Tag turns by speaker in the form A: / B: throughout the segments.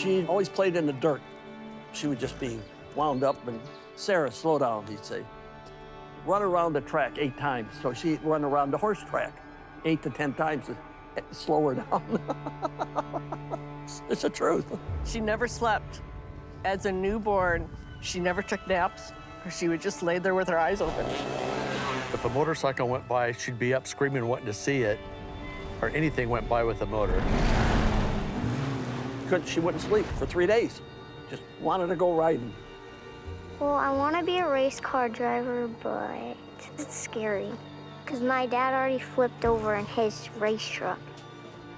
A: She always played in the dirt. She would just be wound up, and Sarah, slow down, he'd say. Run around the track 8 times. So she'd run around the horse track 8 to 10 times to slow her down. It's the truth.
B: She never slept. As a newborn, she never took naps. She would just lay there with her eyes open.
C: If a motorcycle went by, she'd be up screaming, wanting to see it, or anything went by with a motor.
A: She wouldn't sleep for 3 days. Just wanted to go riding.
D: Well, I want to be a race car driver, but it's scary because my dad already flipped over in his race truck.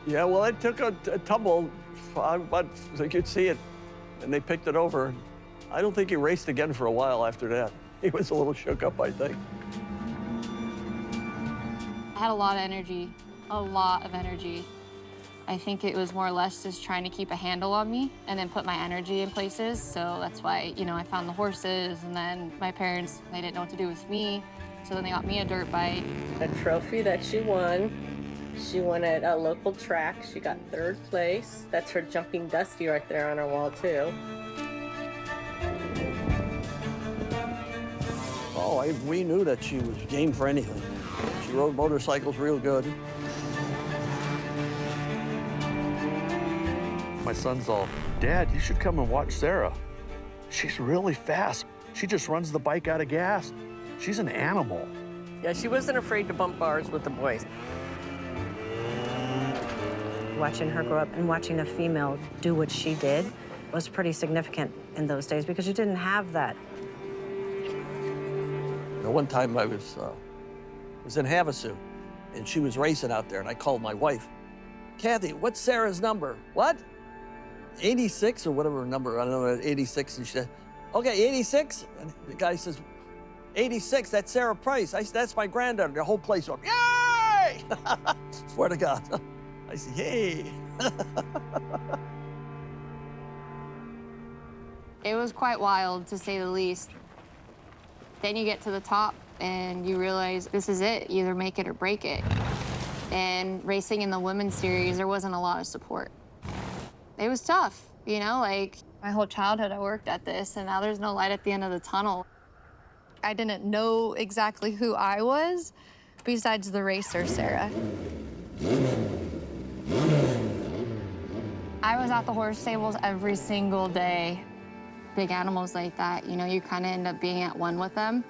A: Yeah, well, it took a tumble, but you could see it, and they picked it over. I don't think he raced again for a while after that. He was a little shook up, I think.
E: I had a lot of energy, a lot of energy. I think it was more or less just trying to keep a handle on me and then put my energy in places. So that's why, you know, I found the horses, and then my parents, they didn't know what to do with me. So then they got me a dirt bike.
B: A trophy that she won at a local track. She got 3rd place. That's her jumping Dusty right there on her wall, too.
A: Oh, we knew that she was game for anything. She rode motorcycles real good.
C: My son's all, Dad, you should come and watch Sarah. She's really fast. She just runs the bike out of gas. She's an animal.
B: Yeah, she wasn't afraid to bump bars with the boys.
F: Watching her grow up and watching a female do what she did was pretty significant in those days because you didn't have that.
A: One time I was in Havasu, and she was racing out there, and I called my wife. Kathy, what's Sarah's number? What? 86 or whatever her number, I don't know, 86. And she said, okay, 86? And the guy says, 86, that's Sarah Price. I said, that's my granddaughter. The whole place went, yay! Swear to God. I said, hey.
E: It was quite wild, to say the least. Then you get to the top and you realize this is it, either make it or break it. And racing in the women's series, there wasn't a lot of support. It was tough, you know, like my whole childhood I worked at this, and now there's no light at the end of the tunnel. I didn't know exactly who I was besides the racer, Sarah. I was at the horse stables every single day. Big animals like that, you know, you kind of end up being at one with them.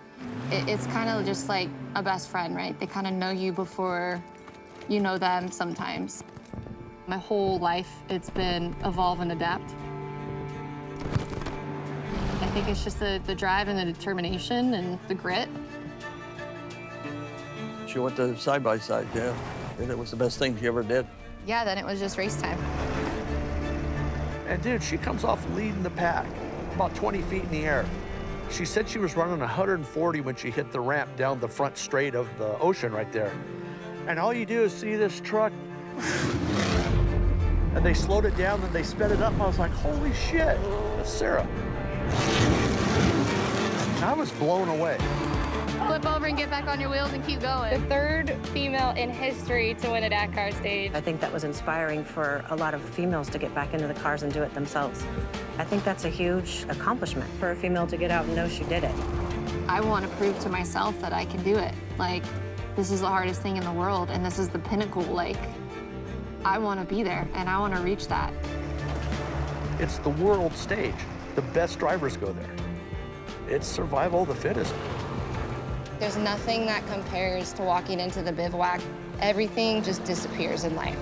E: It's kind of just like a best friend, right? They kind of know you before you know them sometimes. My whole life, it's been evolve and adapt. I think it's just the drive and the determination and the grit.
A: She went to side-by-side, yeah. And it was the best thing she ever did.
E: Yeah, then it was just race time.
C: And dude, she comes off leading the pack, about 20 feet in the air. She said she was running 140 when she hit the ramp down the front straight of the ocean right there. And all you do is see this truck, and they slowed it down, and they sped it up. I was like, holy shit, that's Sarah. I was blown away.
E: Flip over and get back on your wheels and keep going.
G: The 3rd female in history to win a Dakar stage.
F: I think that was inspiring for a lot of females to get back into the cars and do it themselves. I think that's a huge accomplishment for a female to get out and know she did it.
E: I want to prove to myself that I can do it. Like, this is the hardest thing in the world, and this is the pinnacle. Like, I want to be there, and I want to reach that.
C: It's the world stage. The best drivers go there. It's survival of the fittest.
E: There's nothing that compares to walking into the bivouac. Everything just disappears in life.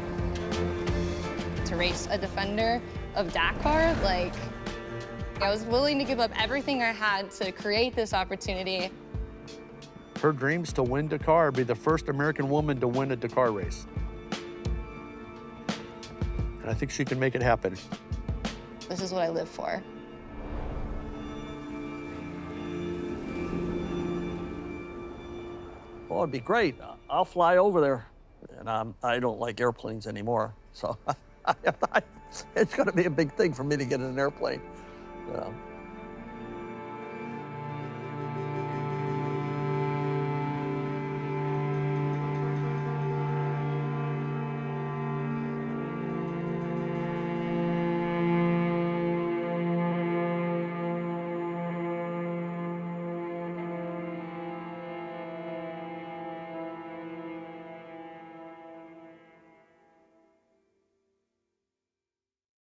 E: To race a defender of Dakar, like, I was willing to give up everything I had to create this opportunity.
C: Her dreams to win Dakar, be the first American woman to win a Dakar race. And I think she can make it happen.
E: This is what I live for.
A: Oh, it'd be great. I'll fly over there. And I don't like airplanes anymore. So it's going to be a big thing for me to get in an airplane.